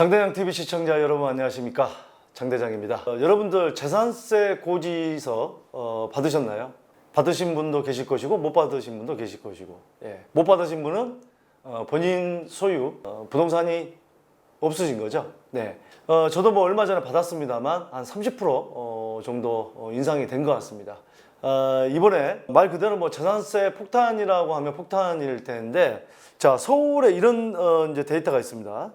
장대장 TV 시청자 여러분 안녕하십니까? 장대장입니다. 여러분들 재산세 고지서 받으셨나요? 받으신 분도 계실 것이고 못 받으신 분도 계실 것이고, 못 받으신 분은 본인 소유 부동산이 없으신 거죠. 네. 저도 뭐 얼마 전에 받았습니다만 한 30% 정도 인상이 된 것 같습니다. 이번에 말 그대로 뭐 재산세 폭탄이라고 하면 폭탄일 텐데, 자, 서울에 이런 이제 데이터가 있습니다.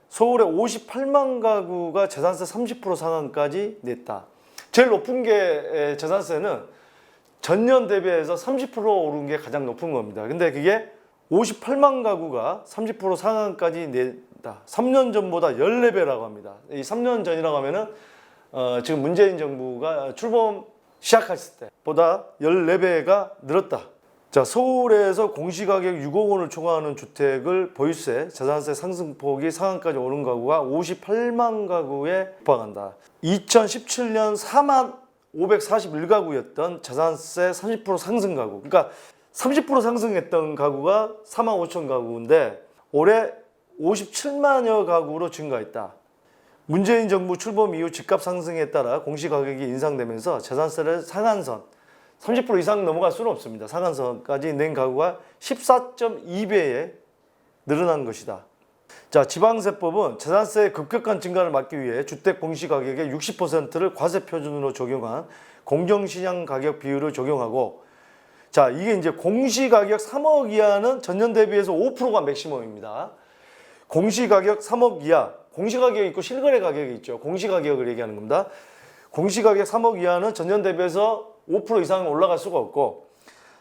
서울에 58만 가구가 재산세 30% 상한까지 냈다. 제일 높은 게 재산세는 전년 대비해서 30% 오른 게 가장 높은 겁니다. 근데 그게 58만 가구가 30% 상한까지 냈다. 3년 전보다 14배라고 합니다. 이 3년 전이라고 하면은 지금 문재인 정부가 출범 시작했을 때보다 14배가 늘었다. 자, 서울에서 공시가격 6억 원을 초과하는 주택을 보유세, 재산세 상승폭이 상한까지 오른 가구가 58만 가구에 육박한다. 2017년 4만 541가구였던 재산세 30% 상승 가구, 그러니까 30% 상승했던 가구가 4만 5천 가구인데 올해 57만여 가구로 증가했다. 문재인 정부 출범 이후 집값 상승에 따라 공시가격이 인상되면서 재산세를 상한선 30% 이상 넘어갈 수는 없습니다. 상한선까지 낸 가구가 14.2배에 늘어난 것이다. 자, 지방세법은 재산세의 급격한 증가를 막기 위해 주택 공시가격의 60%를 과세 표준으로 적용한 공정시장 가격 비율을 적용하고, 자, 이게 이제 공시가격 3억 이하는 전년 대비해서 5%가 맥시멈입니다. 공시가격 3억 이하, 공시가격이 있고 실거래 가격이 있죠. 공시가격을 얘기하는 겁니다. 공시가격 3억 이하는 전년 대비해서 5% 이상 올라갈 수가 없고,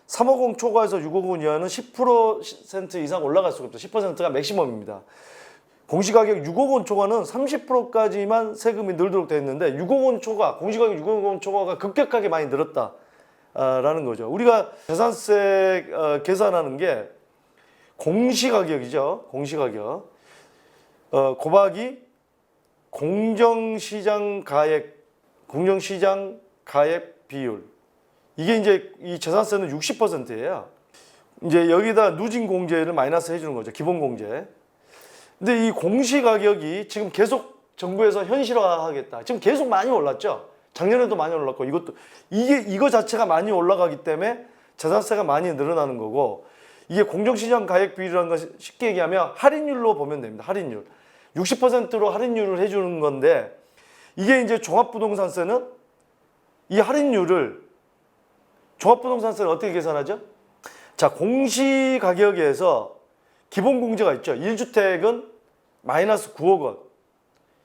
3억 원 초과해서 6억 원 이하는 10% 이상 올라갈 수가 없죠. 10%가 맥시멈입니다. 공시가격 6억 원 초과는 30%까지만 세금이 늘도록 되어 있는데 6억 원 초과, 공시가격 6억 원 초과가 급격하게 많이 늘었다라는 거죠. 우리가 재산세 계산하는 게 공시가격이죠. 공시가격. 곱하기 공정시장 가액 비율. 이게 이제 이 재산세는 60%예요. 이제 여기다 누진 공제를 마이너스 해주는 거죠. 기본 공제. 근데 이 공시가격이 지금 계속 정부에서 현실화하겠다. 지금 계속 많이 올랐죠. 작년에도 많이 올랐고, 이거 자체가 많이 올라가기 때문에 재산세가 많이 늘어나는 거고, 이게 공정시장 가액 비율이라는 건 쉽게 얘기하면 할인율로 보면 됩니다. 할인율. 60%로 할인율을 해주는 건데, 이게 이제 종합부동산세는 이 할인율을, 종합부동산세는 어떻게 계산하죠? 자, 공시가격에서 기본 공제가 있죠. 1주택은 마이너스 9억 원,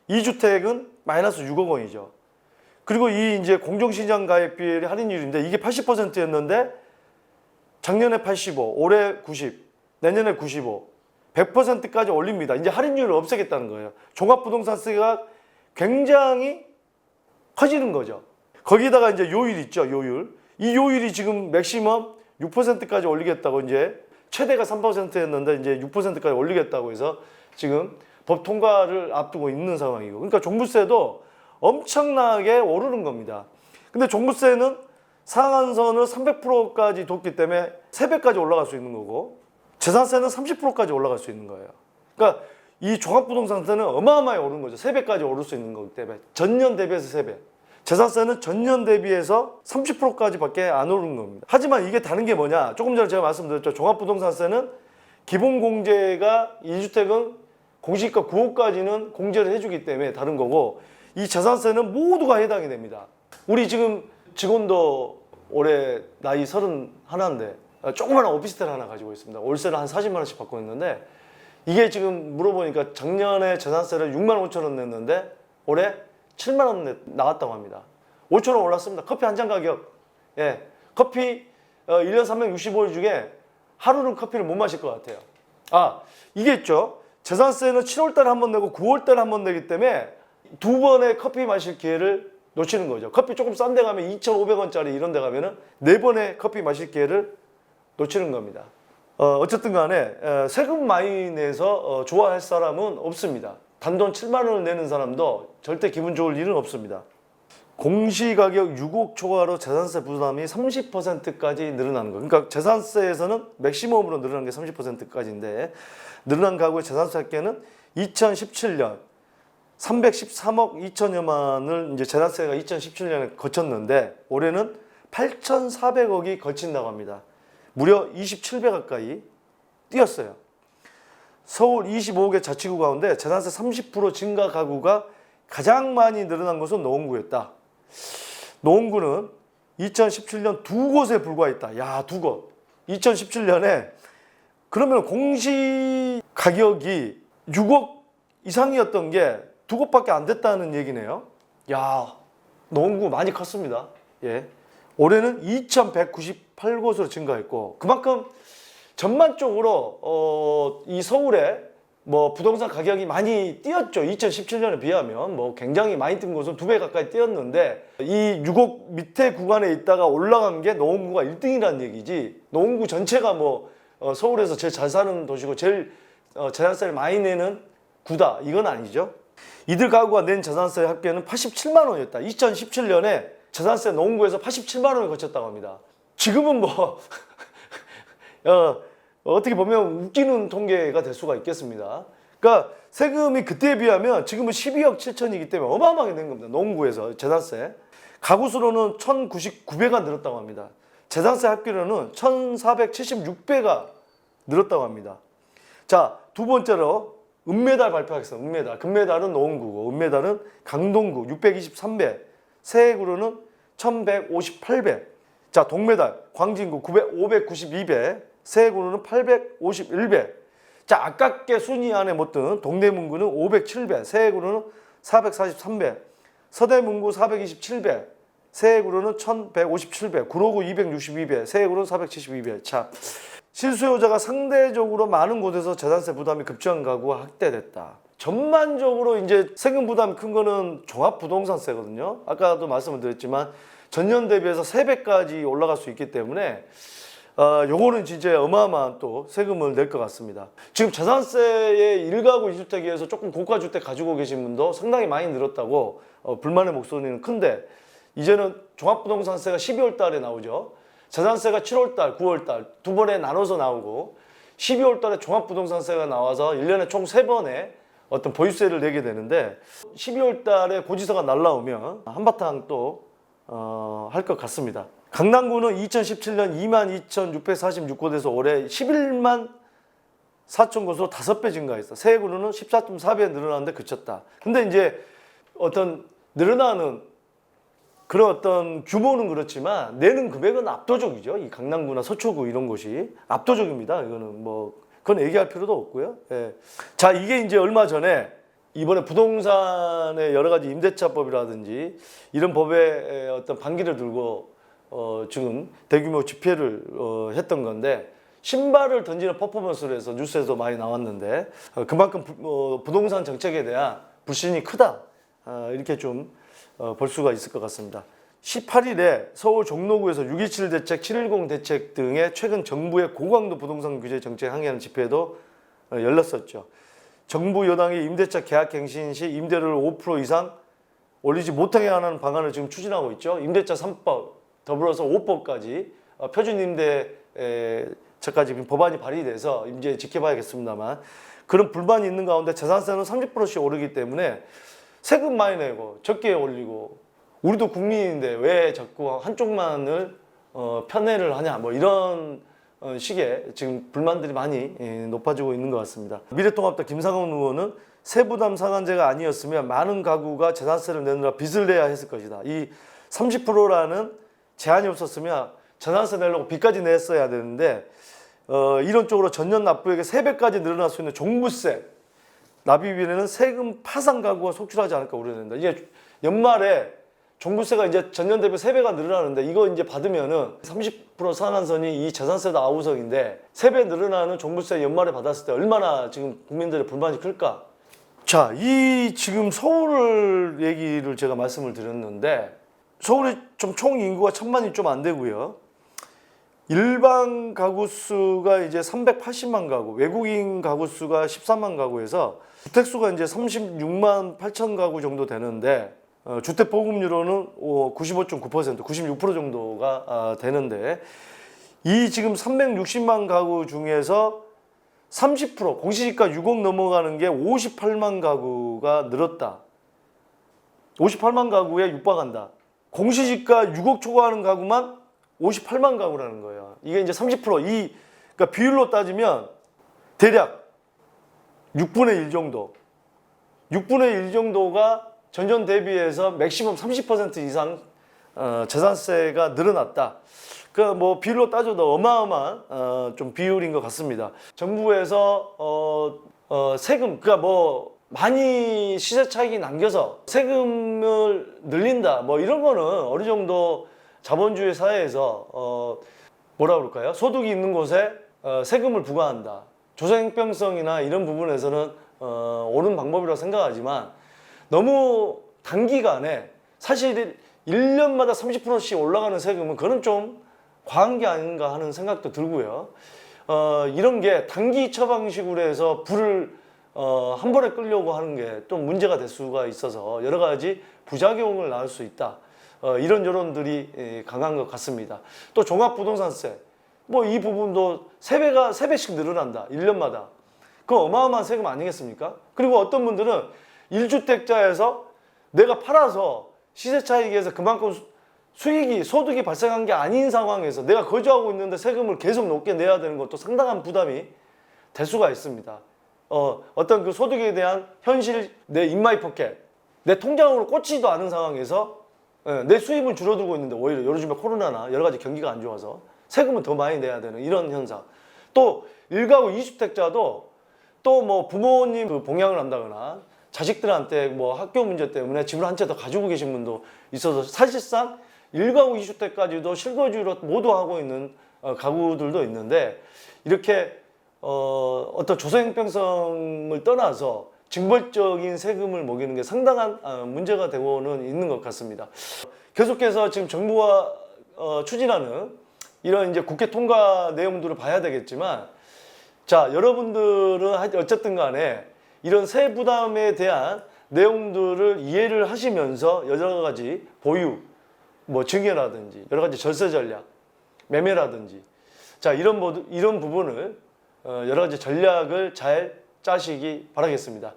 2주택은 마이너스 6억 원이죠. 그리고 이 이제 공정시장 가액 비율이 할인율인데 이게 80%였는데 작년에 85, 올해 90, 내년에 95, 100%까지 올립니다. 이제 할인율을 없애겠다는 거예요. 종합부동산세가 굉장히 커지는 거죠. 거기다가 이제 요율 있죠, 요율. 이 요율이 지금 맥시멈 6%까지 올리겠다고, 이제 최대가 3%였는데 이제 6%까지 올리겠다고 해서 지금 법 통과를 앞두고 있는 상황이고, 그러니까 종부세도 엄청나게 오르는 겁니다. 근데 종부세는 상한선을 300%까지 뒀기 때문에 3배까지 올라갈 수 있는 거고, 재산세는 30%까지 올라갈 수 있는 거예요. 그러니까 이 종합부동산세는 어마어마하게 오른 거죠. 3배까지 오를 수 있는 거기 때문에. 전년 대비해서 3배. 재산세는 전년 대비해서 30%까지밖에 안 오른 겁니다. 하지만 이게 다른 게 뭐냐? 조금 전에 제가 말씀드렸죠. 종합부동산세는 기본 공제가 1주택은 공시가 9억까지는 공제를 해주기 때문에 다른 거고, 이 재산세는 모두가 해당이 됩니다. 우리 지금 직원도 올해 나이 31인데 조그마한 오피스텔 하나 가지고 있습니다. 월세를 한 40만 원씩 받고 있는데, 이게 지금 물어보니까 작년에 재산세를 6만 5천 원 냈는데 올해 7만 원 나왔다고 합니다. 5천 원 올랐습니다. 커피 한 잔 가격. 커피 1년 365일 중에 하루는 커피를 못 마실 것 같아요. 아, 이게 있죠. 재산세는 7월 달에 한 번 내고 9월 달에 한 번 내기 때문에 두 번의 커피 마실 기회를 놓치는 거죠. 커피 조금 싼 데 가면 2,500원짜리 이런 데 가면은 4번의 커피 마실 기회를 놓치는 겁니다. 어쨌든 간에 세금 많이 내서 좋아할 사람은 없습니다. 단돈 7만 원을 내는 사람도 절대 기분 좋을 일은 없습니다. 공시가격 6억 초과로 재산세 부담이 30%까지 늘어나는 거예요. 그러니까 재산세에서는 맥시멈으로 늘어난 게 30%까지인데, 늘어난 가구의 재산세 합계는 2017년 313억 2천여만을 이제 재산세가 2017년에 거쳤는데 올해는 8,400억이 거친다고 합니다. 무려 27배 가까이 뛰었어요. 서울 25개 자치구 가운데 재산세 30% 증가 가구가 가장 많이 늘어난 것은 노원구였다. 노원구는 2017년 두 곳에 불과했다. 야, 두 곳. 2017년에 그러면 공시 가격이 6억 이상이었던 게 두 곳밖에 안 됐다는 얘기네요. 야, 노원구 많이 컸습니다. 예. 올해는 2,198곳으로 증가했고 그만큼 전반적으로 이 서울에 뭐 부동산 가격이 많이 뛰었죠. 2017년에 비하면 뭐 굉장히 많이 뛴 곳은 2배 가까이 뛰었는데 이 6억 밑에 구간에 있다가 올라간 게 노원구가 1등이라는 얘기지. 노원구 전체가 뭐 서울에서 제일 잘 사는 도시고 제일 재산세를 많이 내는 구다 이건 아니죠. 이들 가구가 낸 재산세 합계는 87만 원이었다. 2017년에 재산세 노원구에서 87만 원을 거쳤다고 합니다. 지금은 뭐 어떻게 보면 웃기는 통계가 될 수가 있겠습니다. 그러니까 세금이 그때에 비하면 지금은 12억 7천이기 때문에 어마어마하게 낸 겁니다. 노원구에서 재산세. 가구 수로는 1,099배가 늘었다고 합니다. 재산세 합계로는 1,476배가 늘었다고 합니다. 자, 두 번째로 은메달 발표하겠습니다. 은메달. 금메달은 노원구고 은메달은 강동구 623배. 세액으로는 1,158배. 자, 동메달 광진구 592배. 세액으로는 851배. 자, 아깝게 순위 안에 못 든 동대문구는 507배. 세액으로는 443배. 서대문구 427배. 세액으로는 1,157배. 구로구 262배. 세액으로는 472배. 자, 실수요자가 상대적으로 많은 곳에서 재산세 부담이 급증한 가구가 확대됐다. 전반적으로 이제 세금 부담이 큰 거는 종합부동산세거든요. 아까도 말씀을 드렸지만 전년 대비해서 3배까지 올라갈 수 있기 때문에 요거는 진짜 어마어마한 또 세금을 낼 것 같습니다. 지금 재산세의 1가구 1주택에서 조금 고가 주택 가지고 계신 분도 상당히 많이 늘었다고 불만의 목소리는 큰데 이제는 종합부동산세가 12월 달에 나오죠. 재산세가 7월 달, 9월 달 두 번에 나눠서 나오고 12월 달에 종합부동산세가 나와서 1년에 총 3번의 어떤 보유세를 내게 되는데 12월 달에 고지서가 날라오면 한바탕 또 할 것 같습니다. 강남구는 2017년 22,646곳에서 올해 11만 4천 곳으로 5배 증가했어. 세액으로는 14.4배 늘어났는데 그쳤다. 근데 이제 어떤 늘어나는 그런 어떤 규모는 그렇지만 내는 금액은 압도적이죠. 이 강남구나 서초구 이런 곳이 압도적입니다. 이거는 뭐 그건 얘기할 필요도 없고요. 예. 자, 이게 이제 얼마 전에 이번에 부동산의 여러 가지 임대차법이라든지 이런 법에 어떤 반기를 들고 지금 대규모 집회를 했던 건데 신발을 던지는 퍼포먼스를 해서 뉴스에서 많이 나왔는데 그만큼 부동산 정책에 대한 불신이 크다 이렇게 좀 볼 수가 있을 것 같습니다. 18일에 서울 종로구에서 6.27 대책, 7.10 대책 등의 최근 정부의 고강도 부동산 규제 정책 항의하는 집회도 열렸었죠. 정부 여당이 임대차 계약 갱신 시 임대료를 5% 이상 올리지 못하게 하는 방안을 지금 추진하고 있죠. 임대차 3법, 더불어서 5법까지 표준 임대차까지 법안이 발의돼서 이제 지켜봐야겠습니다만 그런 불만이 있는 가운데 재산세는 30%씩 오르기 때문에 세금 많이 내고 적게 올리고 우리도 국민인데 왜 자꾸 한쪽만을 편애를 하냐 뭐 이런 식의 지금 불만들이 많이 높아지고 있는 것 같습니다. 미래통합당 김상원 의원은 세부담 상한제가 아니었으면 많은 가구가 재산세를 내느라 빚을 내야 했을 것이다. 이 30%라는 제한이 없었으면 재산세 내려고 빚까지 냈어야 되는데 이런 쪽으로 전년 납부액의 3배까지 늘어날 수 있는 종부세 납입일에는 세금 파산 가구가 속출하지 않을까 우려된다. 이게 연말에 종부세가 이제 전년 대비 3배가 늘어나는데 이거 이제 받으면은 30% 상한선이 이 재산세도 아우성인데 3배 늘어나는 종부세 연말에 받았을 때 얼마나 지금 국민들의 불만이 클까? 자, 이 지금 서울 얘기를 제가 말씀을 드렸는데 서울의 좀 총 인구가 1,000만이 좀 안 되고요. 일반 가구 수가 이제 380만 가구, 외국인 가구 수가 13만 가구에서 주택 수가 이제 36만 8천 가구 정도 되는데 주택 보급률로는 95.9%, 96% 정도가 되는데 이 지금 360만 가구 중에서 30% 공시지가 6억 넘어가는 게 58만 가구가 늘었다. 58만 가구에 육박한다. 공시지가 6억 초과하는 가구만 58만 가구라는 거예요. 이게 이제 30%, 그러니까 비율로 따지면 대략 6분의 1 정도. 6분의 1 정도가 전년 대비해서 맥시멈 30% 이상 재산세가 늘어났다. 그 뭐 비율로 따져도 어마어마한 좀 비율인 것 같습니다. 정부에서 세금, 그러니까 뭐 많이 시세 차익이 남겨서 세금을 늘린다, 뭐 이런 거는 어느 정도 자본주의 사회에서 뭐라 그럴까요? 소득이 있는 곳에 세금을 부과한다. 조세형평성이나 이런 부분에서는 옳은 방법이라고 생각하지만 너무 단기간에 사실 1년마다 30%씩 올라가는 세금은 그건 좀 과한 게 아닌가 하는 생각도 들고요. 이런 게 단기 처방식으로 해서 불을 한 번에 끌려고 하는 게 좀 문제가 될 수가 있어서 여러 가지 부작용을 낳을 수 있다. 이런 여론들이 강한 것 같습니다. 또 종합부동산세, 뭐 이 부분도 3배씩 늘어난다. 1년마다. 그거 어마어마한 세금 아니겠습니까? 그리고 어떤 분들은 1주택자에서 내가 팔아서 시세 차익에서 그만큼 소득이 발생한 게 아닌 상황에서 내가 거주하고 있는데 세금을 계속 높게 내야 되는 것도 상당한 부담이 될 수가 있습니다. 어떤 그 소득에 대한 현실, 내 인마이 포켓, 내 통장으로 꽂히지도 않은 상황에서 내 수입은 줄어들고 있는데 오히려 요즘에 코로나나 여러 가지 경기가 안 좋아서 세금은 더 많이 내야 되는 이런 현상. 또 1가구 2주택자도 또 뭐 부모님 그 봉양을 한다거나 자식들한테 뭐 학교 문제 때문에 집을 한 채 더 가지고 계신 분도 있어서 사실상 1가구 2주택까지도 실거주로 모두 하고 있는 가구들도 있는데 이렇게 어떤 조세형평성을 떠나서 징벌적인 세금을 먹이는 게 상당한 문제가 되고는 있는 것 같습니다. 계속해서 지금 정부가 추진하는 이런 이제 국회 통과 내용들을 봐야 되겠지만, 자, 여러분들은 어쨌든 간에 이런 세부 부담에 대한 내용들을 이해를 하시면서 여러 가지 보유, 뭐 증여라든지 여러 가지 절세 전략, 매매라든지 자 이런 부분을 여러 가지 전략을 잘 짜시기 바라겠습니다.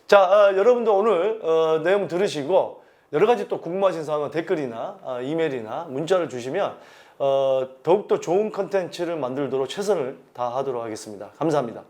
자, 여러분들 오늘 내용 들으시고 여러 가지 또 궁금하신 사항은 댓글이나 이메일이나 문자를 주시면 더욱더 좋은 컨텐츠를 만들도록 최선을 다하도록 하겠습니다. 감사합니다.